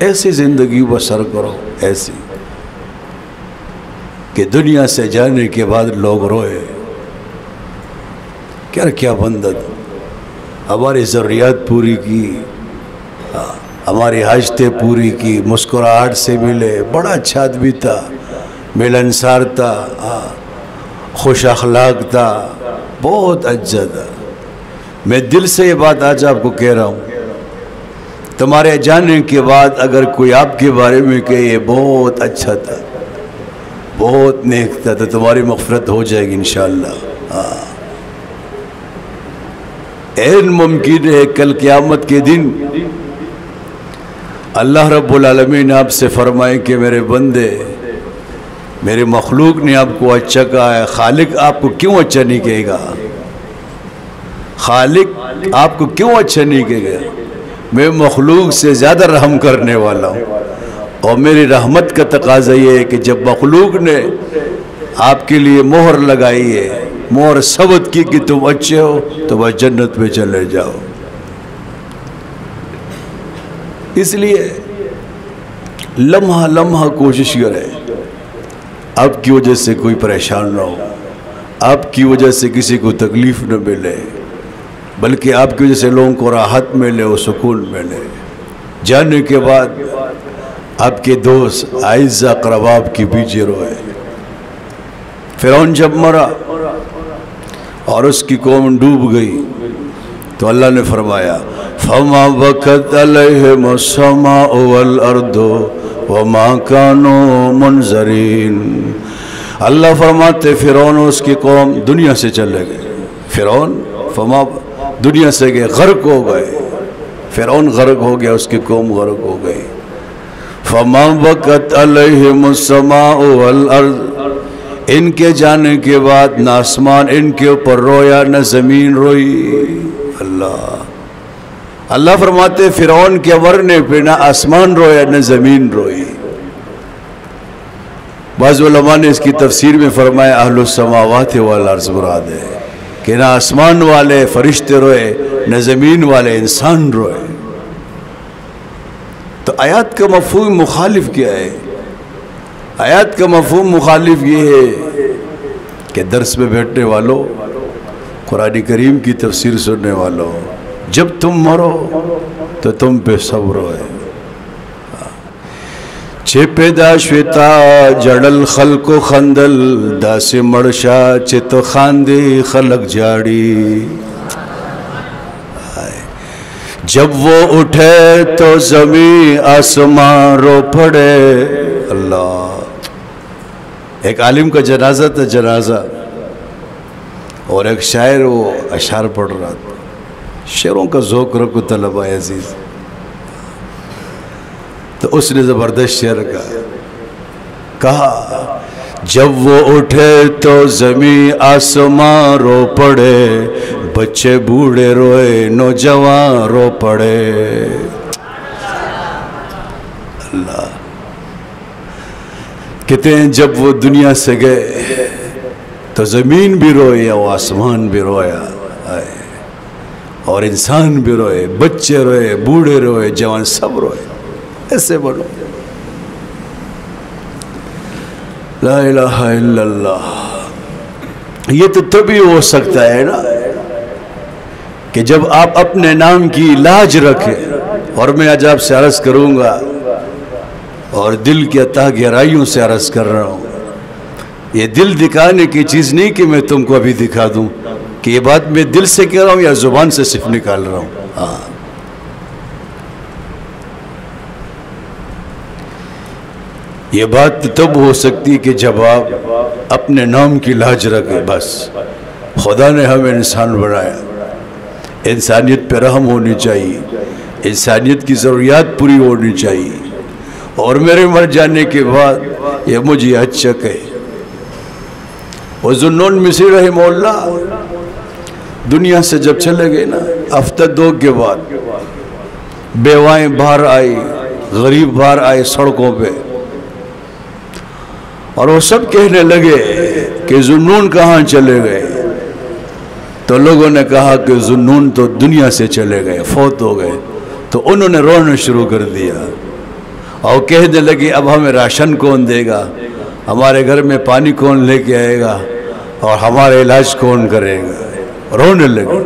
ایسی زندگی بسر کرو، ایسی کہ دنیا سے جانے کے بعد لوگ روئے کیا بندہ ہماری ضروریات پوری کی، ہماری حاجتیں پوری کی، مسکراہٹ سے ملے، بڑا اچھا آدمی تھا، ملنسار تھا، خوش اخلاق تھا، بہت اچھا تھا۔ میں دل سے یہ بات آج آپ کو کہہ رہا ہوں، تمہارے جانے کے بعد اگر کوئی آپ کے بارے میں کہے یہ بہت اچھا تھا، بہت نیک تھا، تو تمہاری مغفرت ہو جائے گی انشاءاللہ۔ این ممکن ہے کل قیامت کے دن اللہ رب العالمین آپ سے فرمائے کہ میرے بندے، میرے مخلوق نے آپ کو اچھا کہا ہے، خالق آپ کو کیوں اچھا نہیں کہے گا؟ خالق آپ کو کیوں اچھا نہیں کہے گا؟ میں مخلوق سے زیادہ رحم کرنے والا ہوں، اور میری رحمت کا تقاضا یہ ہے کہ جب مخلوق نے آپ کے لیے مہر لگائی ہے، مہر ثبت کی کہ تم اچھے ہو، تو بس جنت میں چلے جاؤ۔ اس لیے لمحہ لمحہ کوشش کریں آپ کی وجہ سے کوئی پریشان نہ ہو، آپ کی وجہ سے کسی کو تکلیف نہ ملے، بلکہ آپ کی وجہ سے لوگوں کو راحت ملے اور سکون ملے۔ جانے کے بعد آپ کے دوست اعزاء اقربا آپ کے پیچھے روئے۔ فرعون جب مرا اور اس کی قوم ڈوب گئی تو اللہ نے فرمایا فَمَا بَكَتْ عَلَيْهِمُ السَّمَاءُ وَالْأَرْضُ وَمَا كَانُوا مُنظَرِينَ۔ اللہ فرماتے فرعون اور اس کی قوم دنیا سے چلے گئے، فرعون دنیا سے گئے، غرق ہو گئے، فرعون غرق ہو گیا، اس کی قوم غرق ہو گئی۔ فَمَا بَكَتْ عَلَيْهِمُ السَّمَاءُ وَالْأَرْضُ، ان کے جانے کے بعد نہ آسمان ان کے اوپر رویا نہ زمین روئی۔ اللہ فرماتے فرعون کے مرنے پہ نہ آسمان رویا نہ زمین روئی۔ بعض علماء نے اس کی تفسیر میں فرمایا اہل السماوات والارض مراد ہے کہ نہ آسمان والے فرشتے روئے نہ زمین والے انسان روئے۔ تو آیات کا مفہوم مخالف کیا ہے؟ آیات کا مفہوم مخالف یہ ہے کہ درس میں بیٹھنے والوں، قرآن کریم کی تفسیر سننے والوں، جب تم مرو تو تم پہ صبر ہوئے۔ چھے پیدا شویتا جڑل خلق و خندل، دا سے مرشا چھے تو خاندی خلق جاڑی۔ جب وہ اٹھے تو زمین آسمان رو پڑے۔ اللہ، ایک عالم کا جنازہ تھا، جنازہ، اور ایک شاعر وہ اشعار پڑھ رہا تھا۔ شعروں کا ذوق رکھو طلبہ عزیز، تو اس نے زبردست شعر کہا جب وہ اٹھے تو زمین آسمان رو پڑے، بچے بوڑھے روئے نوجوان رو پڑے۔ اللہ کہتے ہیں جب وہ دنیا سے گئے تو زمین بھی روئی اور آسمان بھی رویا، اور انسان بھی روئے، بچے روئے، بوڑھے روئے، جوان سب روئے۔ ایسے بولو لا الہ الا اللہ۔ یہ تو تبھی ہو سکتا ہے نا کہ جب آپ اپنے نام کی لاج رکھیں، اور میں آج آپ سے عرض کروں گا اور دل کی اتہ گہرائیوں سے عرض کر رہا ہوں، یہ دل دکھانے کی چیز نہیں کہ میں تم کو ابھی دکھا دوں کہ یہ بات میں دل سے کہہ رہا ہوں یا زبان سے صرف نکال رہا ہوں۔ یہ بات تب ہو سکتی کہ جب آپ اپنے نام کی لاج رکھیں۔ بس خدا نے ہمیں انسان بنایا، انسانیت پہ رحم ہونی چاہیے، انسانیت کی ضروریات پوری ہونی چاہیے، اور میرے مر جانے کے بعد یہ مجھے اچھا کہے۔ وہ ذوالنون مصری رحمہ اللہ دنیا سے جب چلے گئے نا، ہفتہ دو کے بعد بیوائیں باہر آئی، غریب باہر آئے سڑکوں پہ، اور وہ سب کہنے لگے کہ ذوالنون کہاں چلے گئے؟ تو لوگوں نے کہا کہ ذوالنون تو دنیا سے چلے گئے، فوت ہو گئے۔ تو انہوں نے رونا شروع کر دیا اور کہنے لگی اب ہمیں راشن کون دے گا، ہمارے گھر میں پانی کون لے کے آئے گا، اور ہمارا علاج کون کرے گا، رونے لگے۔